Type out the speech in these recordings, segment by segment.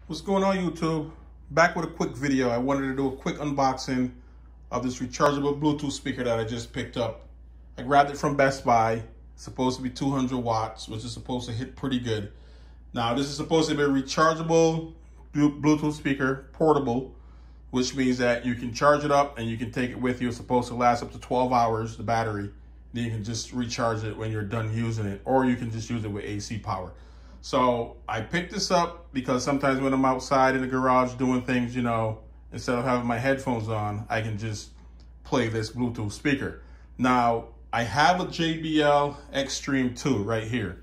What's going on, YouTube? Back with a quick video. I wanted to do a quick unboxing of this rechargeable Bluetooth speaker that I just picked up. I grabbed it from Best Buy. It's supposed to be 200 watts, which is supposed to hit pretty good. Now, this is supposed to be a rechargeable Bluetooth speaker, portable, which means that you can charge it up and you can take it with you. It's supposed to last up to 12 hours, the battery. Then you can just recharge it when you're done using it, or you can just use it with AC power. So I picked this up because sometimes when I'm outside in the garage doing things, instead of having my headphones on, I can just play this Bluetooth speaker. Now, I have a JBL Extreme 2 right here.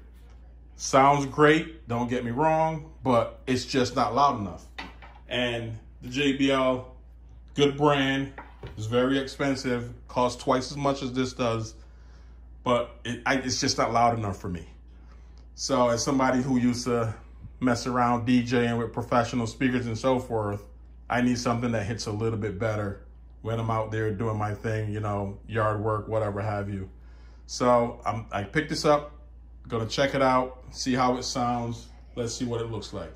Sounds great, don't get me wrong, but it's just not loud enough. And the JBL, good brand, is very expensive, costs twice as much as this does, but it's just not loud enough for me. So as somebody who used to mess around DJing with professional speakers and so forth, I need something that hits a little bit better when I'm out there doing my thing, yard work, whatever have you. So I picked this up, gonna check it out, see how it sounds. Let's see what it looks like.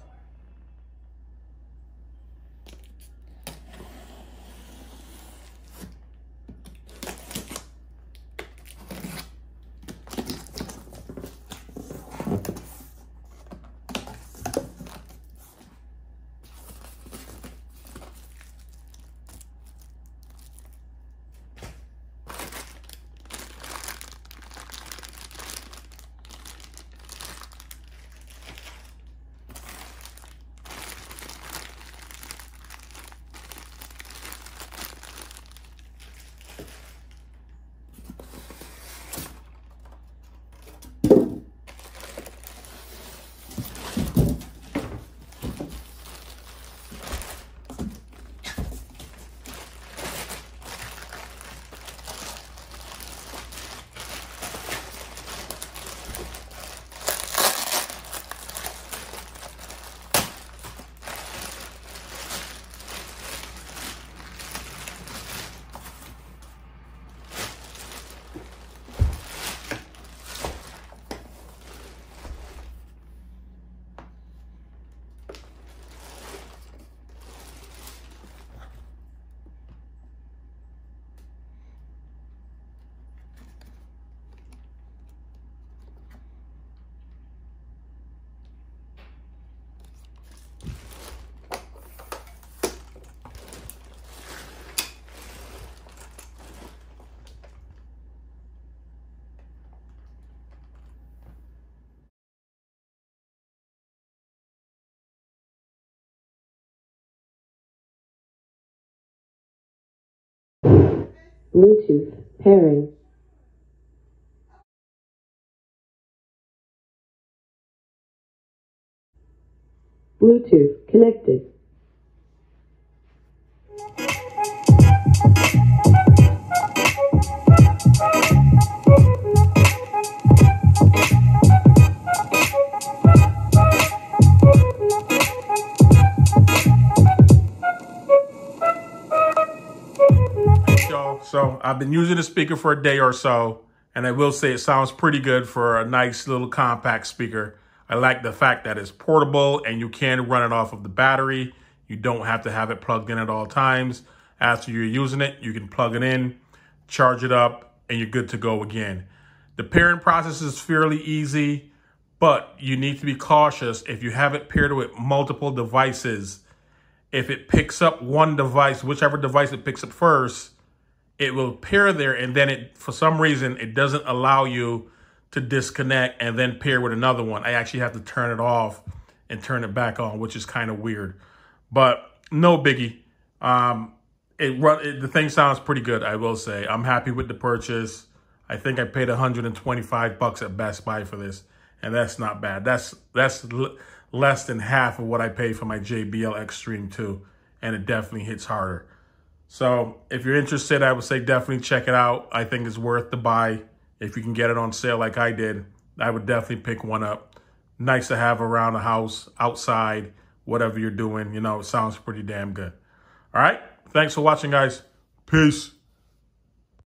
Bluetooth pairing. Bluetooth connected. So I've been using the speaker for a day or so, and I will say it sounds pretty good for a nice little compact speaker. I like the fact that it's portable and you can run it off of the battery. You don't have to have it plugged in at all times. After you're using it, you can plug it in, charge it up, and you're good to go again. The pairing process is fairly easy, but you need to be cautious if you have it paired with multiple devices. If it picks up one device, whichever device it picks up first, it will pair there, and then for some reason, it doesn't allow you to disconnect and then pair with another one. I actually have to turn it off and turn it back on, which is kind of weird, but no biggie. The thing sounds pretty good, I will say. I'm happy with the purchase. I think I paid $125 at Best Buy for this, and that's not bad. That's less than half of what I paid for my JBL Extreme 2, and it definitely hits harder. So if you're interested, I would say definitely check it out. I think it's worth the buy. If you can get it on sale like I did, I would definitely pick one up. Nice to have around the house, outside, whatever you're doing. It sounds pretty damn good. All right. Thanks for watching, guys. Peace.